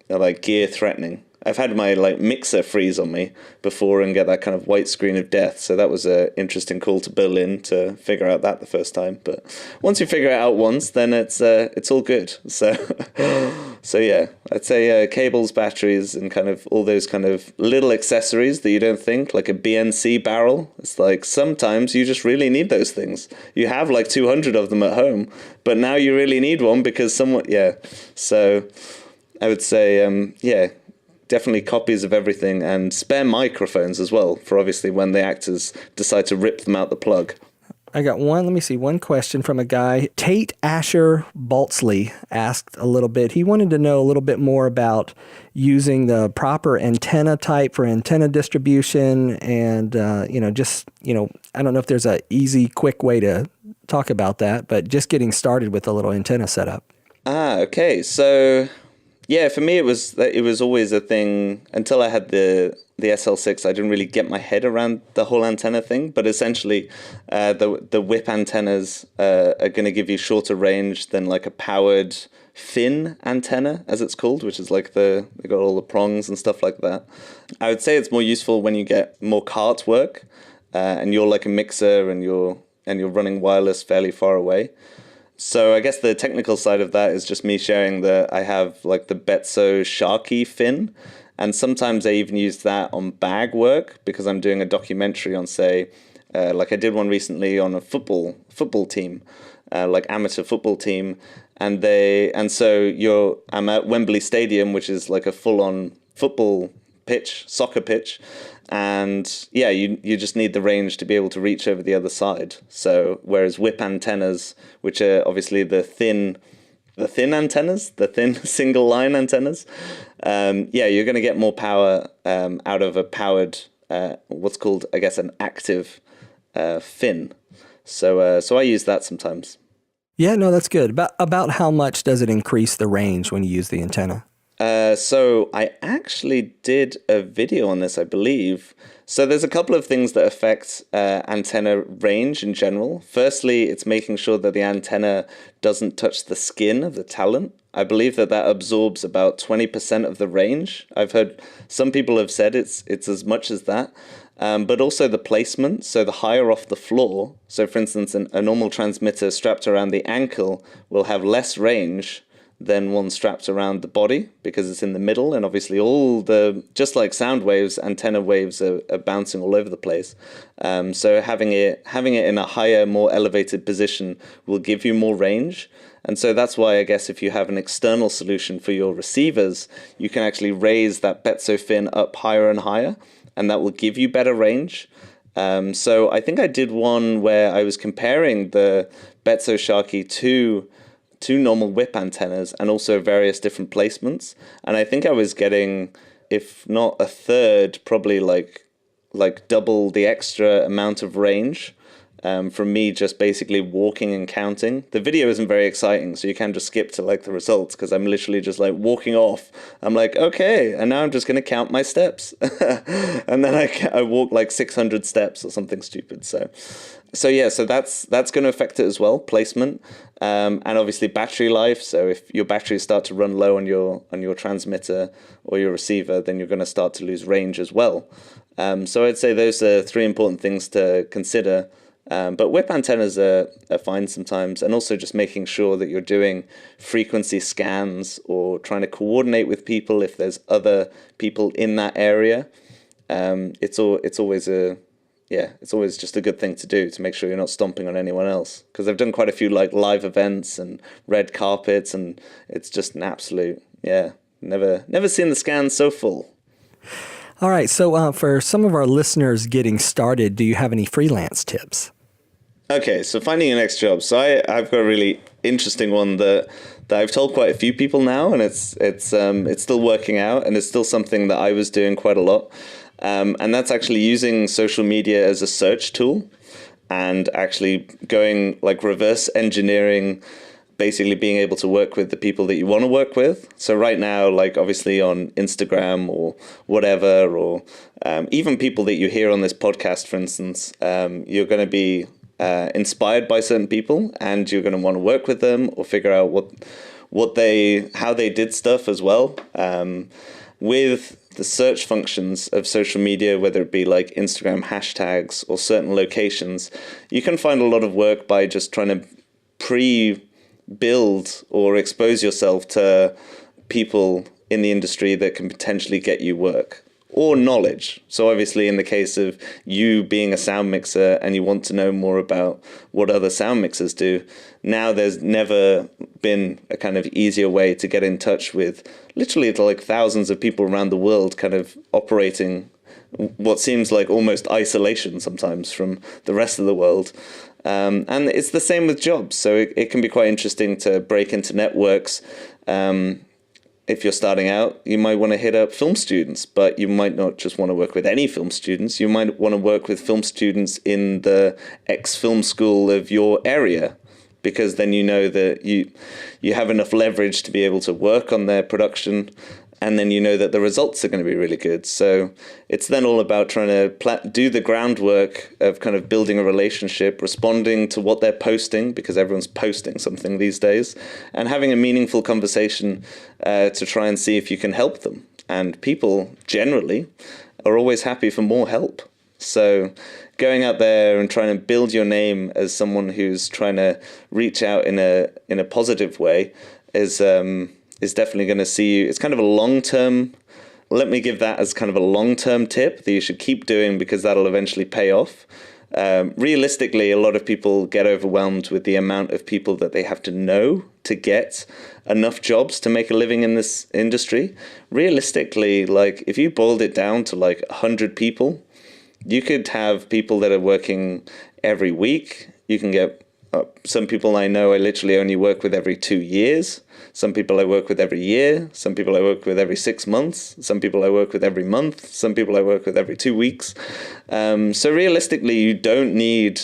like gear threatening. I've had my like mixer freeze on me before and get that kind of white screen of death. So that was an interesting call to Berlin to figure out that the first time. But once you figure it out once, then it's all good. So so yeah, I'd say cables, batteries, and kind of all those kind of little accessories that you don't think, like a BNC barrel. It's like sometimes you just really need those things. You have like 200 of them at home, but now you really need one because someone, yeah. So I would say, yeah, definitely copies of everything and spare microphones as well for obviously when the actors decide to rip them out the plug. I got one question from a guy. Tate Asher Baltzley asked a little bit. He wanted to know a little bit more about using the proper antenna type for antenna distribution and, I don't know if there's a easy, quick way to talk about that, but just getting started with a little antenna setup. Okay. So yeah, for me, it was always a thing until I had the SL6. I didn't really get my head around the whole antenna thing. But essentially, the whip antennas are going to give you shorter range than like a powered fin antenna, as it's called, which is like they got all the prongs and stuff like that. I would say it's more useful when you get more cart work, and you're like a mixer and you're running wireless fairly far away. So I guess the technical side of that is just me sharing that I have like the Betso Sharkie fin, and sometimes I even use that on bag work because I'm doing a documentary on, say, like I did one recently on a football team, like amateur football team, and so I'm at Wembley Stadium, which is like a full-on football pitch, soccer pitch. And yeah, you just need the range to be able to reach over the other side. So whereas whip antennas, which are obviously the thin antennas, the thin single line antennas, you're going to get more power out of a powered, what's called, I guess, an active fin. So I use that sometimes. Yeah, no, that's good. About how much does it increase the range when you use the antenna? So I actually did a video on this, I believe. So there's a couple of things that affect antenna range in general. Firstly, it's making sure that the antenna doesn't touch the skin of the talent. I believe that absorbs about 20% of the range. I've heard some people have said it's as much as that. But also the placement, so the higher off the floor. So for instance, a normal transmitter strapped around the ankle will have less range than one strapped around the body because it's in the middle, and obviously just like sound waves, antenna waves are bouncing all over the place. So having it in a higher, more elevated position will give you more range. And so that's why I guess if you have an external solution for your receivers, you can actually raise that Betso fin up higher and higher, and that will give you better range. So I think I did one where I was comparing the Betso Sharkie to normal whip antennas and also various different placements. And I think I was getting, if not a third, probably like double the extra amount of range from me just basically walking and counting. The video isn't very exciting, so you can just skip to like the results because I'm literally just like walking off. I'm like, okay, and now I'm just going to count my steps. And then I walk like 600 steps or something stupid. So yeah, so that's going to affect it as well, placement, and obviously battery life. So if your batteries start to run low on your transmitter or your receiver, then you're going to start to lose range as well. So I'd say those are three important things to consider. But whip antennas are fine sometimes, and also just making sure that you're doing frequency scans or trying to coordinate with people if there's other people in that area. It's always just a good thing to do to make sure you're not stomping on anyone else. Because I've done quite a few like live events and red carpets, and it's just an absolute, never seen the scans so full. All right, so for some of our listeners getting started, do you have any freelance tips? Okay, so finding your next job. So I've got a really interesting one that I've told quite a few people now, and it's still working out, and it's still something that I was doing quite a lot. And that's actually using social media as a search tool and actually going like reverse engineering, basically being able to work with the people that you want to work with. So right now, like obviously on Instagram or whatever, or even people that you hear on this podcast, for instance, you're going to be inspired by certain people, and you're going to want to work with them or figure out how they did stuff as well. With the search functions of social media, whether it be like Instagram hashtags or certain locations, you can find a lot of work by just trying to pre-build or expose yourself to people in the industry that can potentially get you work or knowledge. So obviously in the case of you being a sound mixer and you want to know more about what other sound mixers do, now there's never been a kind of easier way to get in touch with literally like thousands of people around the world kind of operating what seems like almost isolation sometimes from the rest of the world. And it's the same with jobs. So it can be quite interesting to break into networks. If you're starting out, you might want to hit up film students, but you might not just want to work with any film students. You might want to work with film students in the ex-film school of your area, because then you know that you have enough leverage to be able to work on their production, and then you know that the results are going to be really good. So it's then all about trying to do the groundwork of kind of building a relationship, responding to what they're posting, because everyone's posting something these days, and having a meaningful conversation to try and see if you can help them. And people generally are always happy for more help. So going out there and trying to build your name as someone who's trying to reach out in a positive way is definitely going to see you. It's kind of a long-term, let me give that as kind of a long-term tip that you should keep doing, because that'll eventually pay off. Realistically, a lot of people get overwhelmed with the amount of people that they have to know to get enough jobs to make a living in this industry. Realistically, like if you boiled it down to like 100 people, you could have people that are working every week. You can get some people I know I literally only work with every 2 years. Some people I work with every year. Some people I work with every 6 months. Some people I work with every month. Some people I work with every 2 weeks. So realistically, you don't need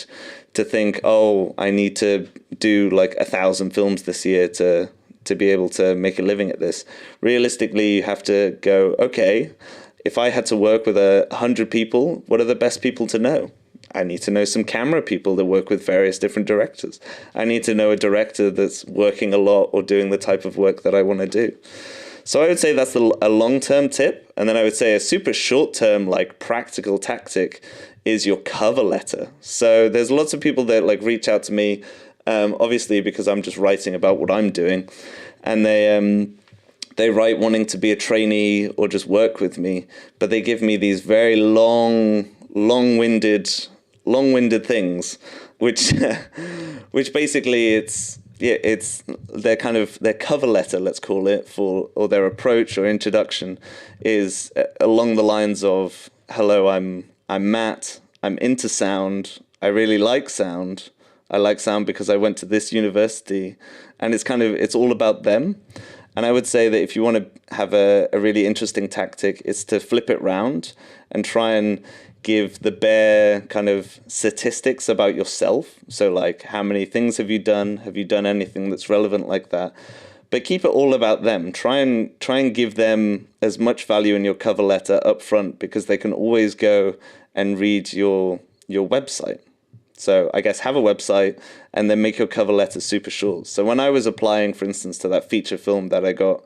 to think, oh, I need to do like 1,000 films this year to be able to make a living at this. Realistically, you have to go, okay, if I had to work with 100 people, what are the best people to know? I need to know some camera people that work with various different directors. I need to know a director that's working a lot or doing the type of work that I want to do. So I would say that's a long-term tip. And then I would say a super short-term, like practical tactic is your cover letter. So there's lots of people that like reach out to me, obviously because I'm just writing about what I'm doing. And they write wanting to be a trainee or just work with me, but they give me these very long-winded things, which which basically it's their cover letter, let's call it, or their approach or introduction is along the lines of, hello, I'm Matt, I'm into sound, I really like sound, I like sound because I went to this university, and it's all about them. And I would say that if you want to have a really interesting tactic, it's to flip it round and try and give the bare kind of statistics about yourself. So like, how many things have you done? Have you done anything that's relevant like that? But keep it all about them. Try and give them as much value in your cover letter up front, because they can always go and read your website. So I guess have a website and then make your cover letter super short. So when I was applying, for instance, to that feature film that I got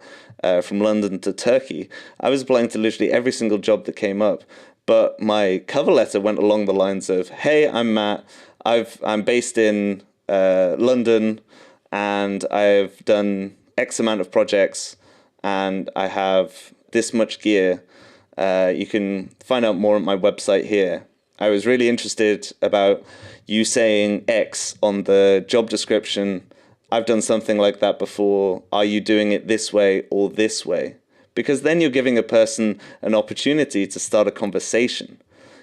from London to Turkey, I was applying to literally every single job that came up. But my cover letter went along the lines of, hey, I'm Matt. I'm based in London, and I've done X amount of projects, and I have this much gear. You can find out more at my website here. I was really interested about you saying X on the job description. I've done something like that before. Are you doing it this way or this way? Because then you're giving a person an opportunity to start a conversation.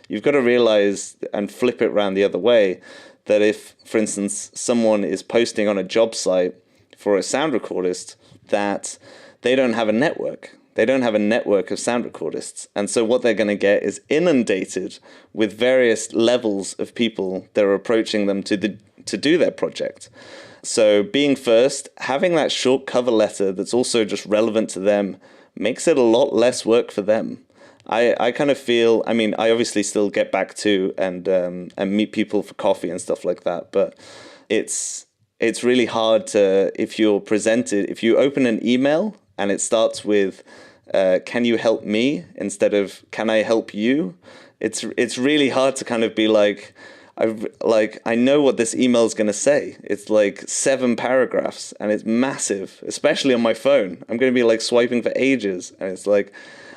You've got to realize and flip it around the other way, that if, for instance, someone is posting on a job site for a sound recordist, that they don't have a network. They don't have a network of sound recordists. And so what they're going to get is inundated with various levels of people that are approaching them to do their project. So being first, having that short cover letter that's also just relevant to them, makes it a lot less work for them. I kind of feel, I mean, I obviously still get back to and meet people for coffee and stuff like that, but it's really hard to, if you open an email and it starts with, can you help me instead of can I help you? It's really hard to kind of be like, I know what this email is going to say. It's like 7 paragraphs and it's massive, especially on my phone. I'm going to be like swiping for ages. And it's like,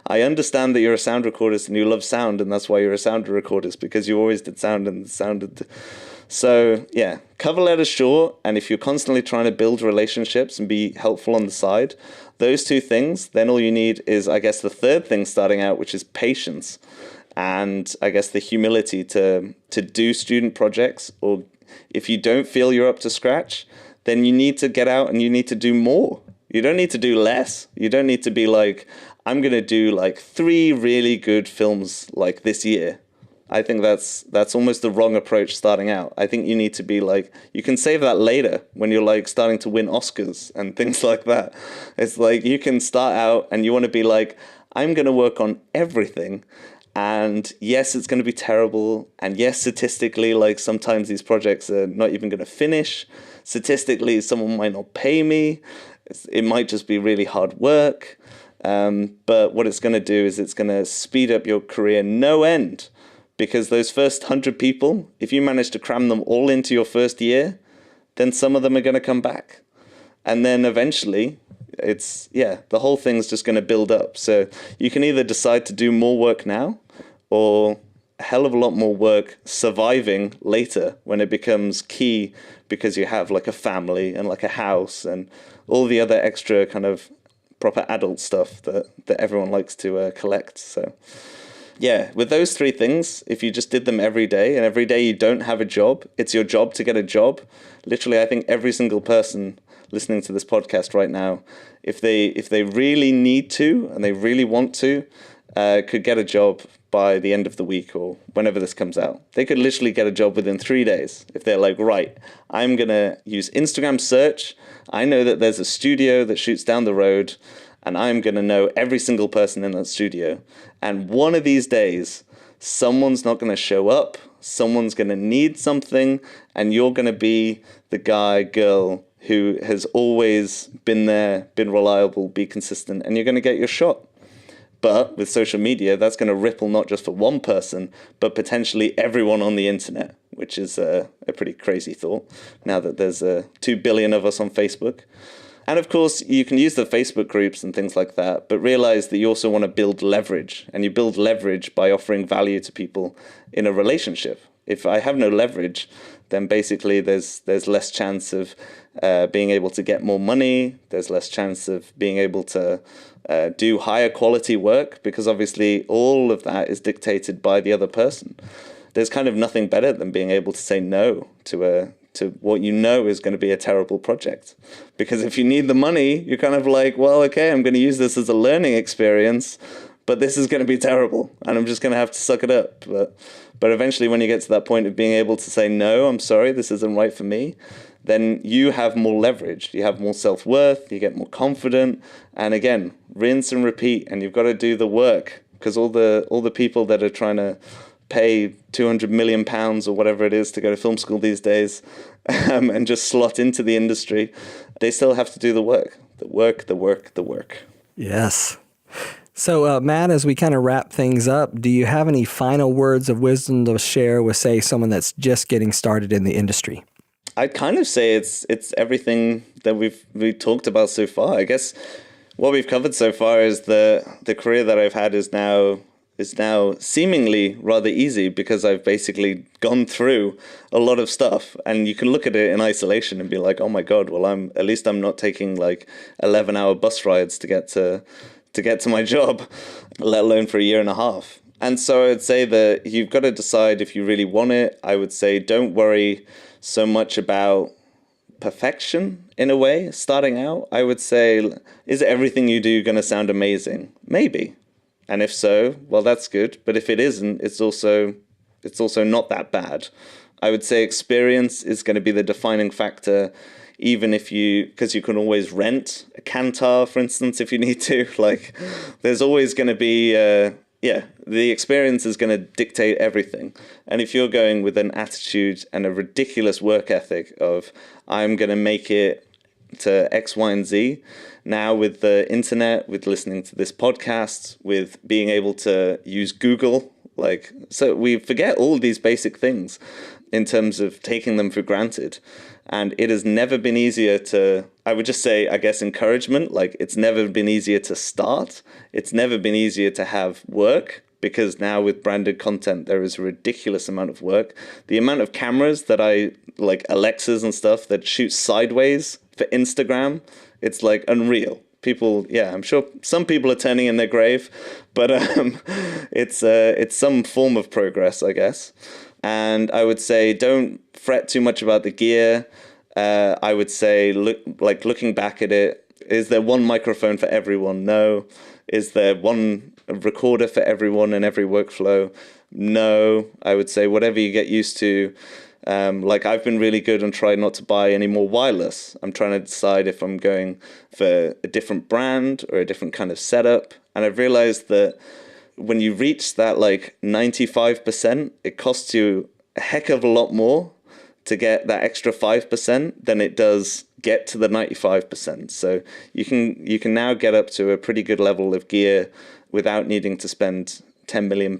I understand that you're a sound recordist and you love sound, and that's why you're a sound recordist, because you always did sound and sounded. So yeah, cover letter short. And if you're constantly trying to build relationships and be helpful on the side, those 2 things, then all you need is, I guess, the third thing starting out, which is patience. And I guess the humility to do student projects, or if you don't feel you're up to scratch, then you need to get out and you need to do more. You don't need to do less. You don't need to be like, I'm going to do like 3 really good films like this year. I think that's almost the wrong approach starting out. I think you need to be like, you can save that later when you're like starting to win Oscars and things like that. It's like you can start out and you want to be like, I'm going to work on everything. And yes, it's going to be terrible. And yes, statistically, like sometimes these projects are not even going to finish. Statistically, someone might not pay me. It might just be really hard work. But what it's going to do is it's going to speed up your career no end. Because those first 100 people, if you manage to cram them all into your first year, then some of them are going to come back. And then eventually, the whole thing's just going to build up. So you can either decide to do more work now, or a hell of a lot more work surviving later when it becomes key, because you have like a family and like a house and all the other extra kind of proper adult stuff that everyone likes to collect. So yeah, with those 3 things, if you just did them every day, and every day you don't have a job, it's your job to get a job. Literally, I think every single person listening to this podcast right now, if they really need to and they really want to, could get a job by the end of the week or whenever this comes out. They could literally get a job within 3 days if they're like, right, I'm going to use Instagram search. I know that there's a studio that shoots down the road, and I'm going to know every single person in that studio. And one of these days, someone's not going to show up, someone's going to need something, and you're going to be the guy, girl who has always been there, been reliable, be consistent, and you're going to get your shot. But with social media, that's going to ripple not just for one person, but potentially everyone on the internet, which is a pretty crazy thought now that there's 2 billion of us on Facebook. And of course, you can use the Facebook groups and things like that, but realize that you also want to build leverage. And you build leverage by offering value to people in a relationship. If I have no leverage, then basically there's less chance of being able to get more money. There's less chance of being able to do higher quality work, because obviously all of that is dictated by the other person. There's kind of nothing better than being able to say no to what you know is going to be a terrible project. Because if you need the money, you're kind of like, well, okay, I'm going to use this as a learning experience, but this is going to be terrible, and I'm just going to have to suck it up. But eventually when you get to that point of being able to say, no, I'm sorry, this isn't right for me, then you have more leverage, you have more self-worth, you get more confident, and again, rinse and repeat, and you've got to do the work, because all the people that are trying to pay £200 million or whatever it is to go to film school these days and just slot into the industry, they still have to do the work. The work. Yes. So, Matt, as we kind of wrap things up, do you have any final words of wisdom to share with, say, someone that's just getting started in the industry? I'd kind of say it's everything that we've talked about so far. I guess what we've covered so far is the career that I've had is now seemingly rather easy, because I've basically gone through a lot of stuff, and you can look at it in isolation and be like, oh my God, well, I'm not taking like 11-hour bus rides to get to my job, let alone for a year and a half. And so I would say that you've got to decide if you really want it. I would say don't worry so much about perfection in a way starting out. I would say, is everything you do going to sound amazing? Maybe. And if so, well, that's good. But if it isn't, it's also not that bad. I would say experience is going to be the defining factor, even if because you can always rent a Kantar, for instance, if you need to. Like, there's always going to be, the experience is going to dictate everything. And if you're going with an attitude and a ridiculous work ethic of, I'm going to make it to X, Y, and Z, now with the internet, with listening to this podcast, with being able to use Google, so we forget all these basic things in terms of taking them for granted. And it has never been easier to, I would just say, I guess, encouragement. Like, it's never been easier to start. It's never been easier to have work, because now with branded content, there is a ridiculous amount of work. The amount of cameras that like Alexas and stuff that shoot sideways for Instagram, it's like unreal. People, I'm sure some people are turning in their grave, but it's some form of progress, I guess. And I would say don't fret too much about the gear. I would say, looking back at it, is there one microphone for everyone? No. Is there one recorder for everyone in every workflow? No. I would say whatever you get used to. I've been really good and tried not to buy any more wireless. I'm trying to decide if I'm going for a different brand or a different kind of setup. And I've realized that when you reach that 95%, it costs you a heck of a lot more to get that extra 5% than it does get to the 95%. So you can now get up to a pretty good level of gear without needing to spend £10 million.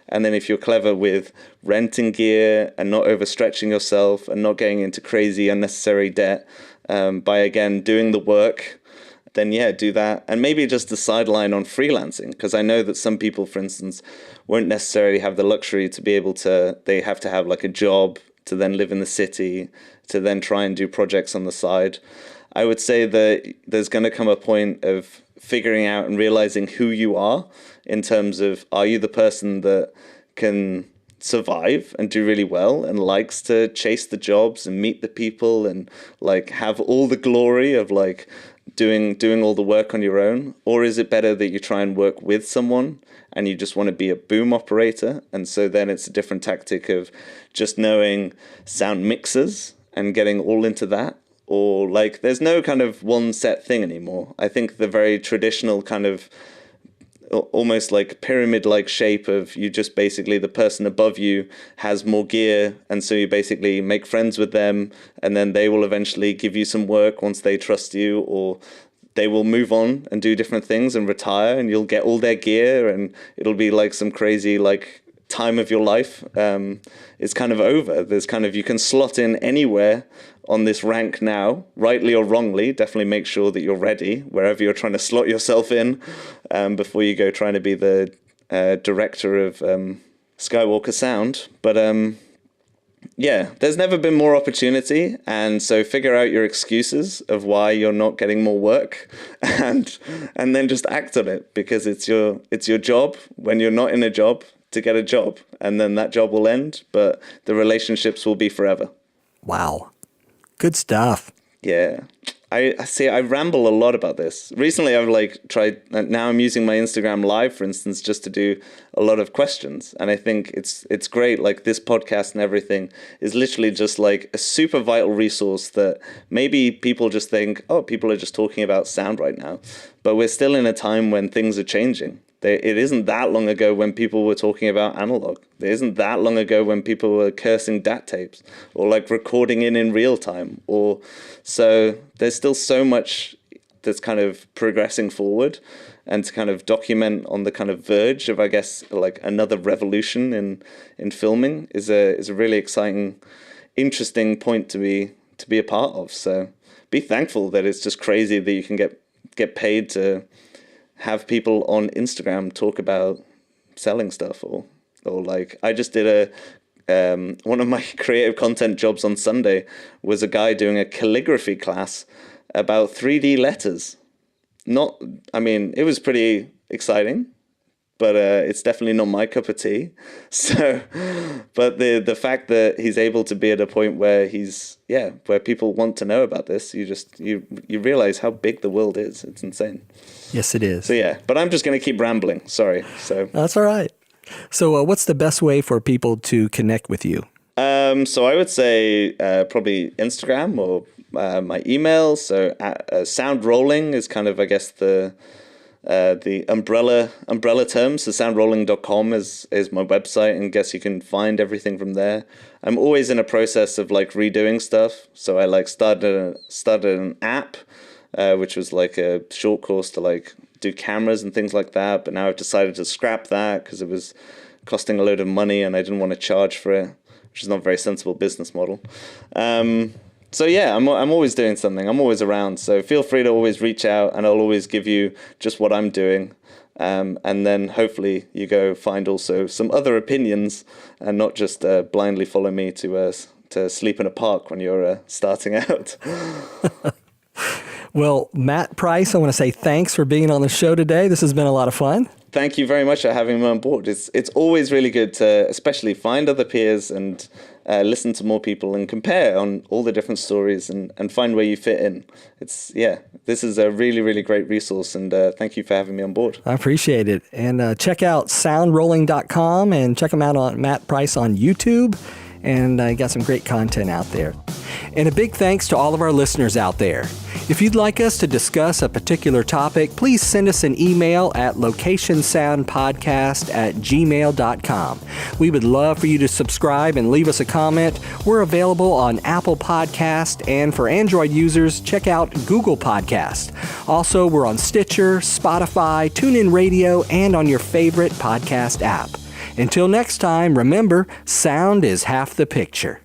And then if you're clever with renting gear and not overstretching yourself and not getting into crazy unnecessary debt, by again doing the work, then do that. And maybe just a sideline on freelancing, because I know that some people, for instance, won't necessarily have the luxury to be able to, they have to have like a job to then live in the city, to then try and do projects on the side. I would say that there's going to come a point of figuring out and realizing who you are, in terms of, are you the person that can survive and do really well and likes to chase the jobs and meet the people and have all the glory of doing all the work on your own? Or is it better that you try and work with someone and you just want to be a boom operator? And so then it's a different tactic of just knowing sound mixers and getting all into that. Or there's no kind of one set thing anymore. I think the very traditional kind of almost like pyramid-like shape of you just basically the person above you has more gear, and so you basically make friends with them, and then they will eventually give you some work once they trust you, or they will move on and do different things and retire, and you'll get all their gear, and it'll be like some crazy like time of your life is kind of over. There's kind of, you can slot in anywhere on this rank now, rightly or wrongly. Definitely make sure that you're ready wherever you're trying to slot yourself in before you go trying to be the director of Skywalker Sound. But yeah, there's never been more opportunity, and so figure out your excuses of why you're not getting more work, and then just act on it, because it's your job when you're not in a job to get a job, and then that job will end, but the relationships will be forever. Wow. Good stuff. Yeah. I see, I ramble a lot about this. Recently, I've like tried, now I'm using my Instagram Live, for instance, just to do a lot of questions. And I think it's great. Like this podcast and everything is literally just like a super vital resource that maybe people just think, oh, people are just talking about sound right now. But we're still in a time when things are changing. It isn't that long ago when people were talking about analog. It isn't that long ago when people were cursing DAT tapes or like recording in real time. Or so there's still so much that's kind of progressing forward, and to kind of document on the kind of verge of, I guess, like another revolution in filming is a really exciting, interesting point to be a part of. So be thankful that it's just crazy that you can get paid to have people on Instagram talk about selling stuff, or like I just did one of my creative content jobs on Sunday was a guy doing a calligraphy class about 3D letters. It was pretty exciting, but it's definitely not my cup of tea. So, but the fact that he's able to be at a point where where people want to know about this, you realize how big the world is. It's insane. Yes, it is. So yeah, but I'm just going to keep rambling. Sorry. So that's all right. So what's the best way for people to connect with you? So I would say probably Instagram or my email. So Sound Rolling is kind of, I guess, the umbrella term. So soundrolling.com is my website, and I guess you can find everything from there. I'm always in a process of like redoing stuff. So I like started an app, which was like a short course to like do cameras and things like that. But now I've decided to scrap that because it was costing a load of money and I didn't want to charge for it, which is not a very sensible business model. So yeah, I'm always doing something. I'm always around. So feel free to always reach out, and I'll always give you just what I'm doing. And then hopefully you go find also some other opinions, and not just blindly follow me to sleep in a park when you're starting out. Well, Matt Price, I want to say thanks for being on the show today. This has been a lot of fun. Thank you very much for having me on board. It's always really good to especially find other peers and listen to more people and compare on all the different stories and find where you fit in. This is a really, really great resource, and thank you for having me on board. I appreciate it. And check out soundrolling.com and check him out on Matt Price on YouTube. And I got some great content out there. And a big thanks to all of our listeners out there. If you'd like us to discuss a particular topic, please send us an email at locationsoundpodcast@gmail.com. We would love for you to subscribe and leave us a comment. We're available on Apple Podcast, and for Android users, check out Google Podcast. Also, we're on Stitcher, Spotify, TuneIn Radio, and on your favorite podcast app. Until next time, remember, sound is half the picture.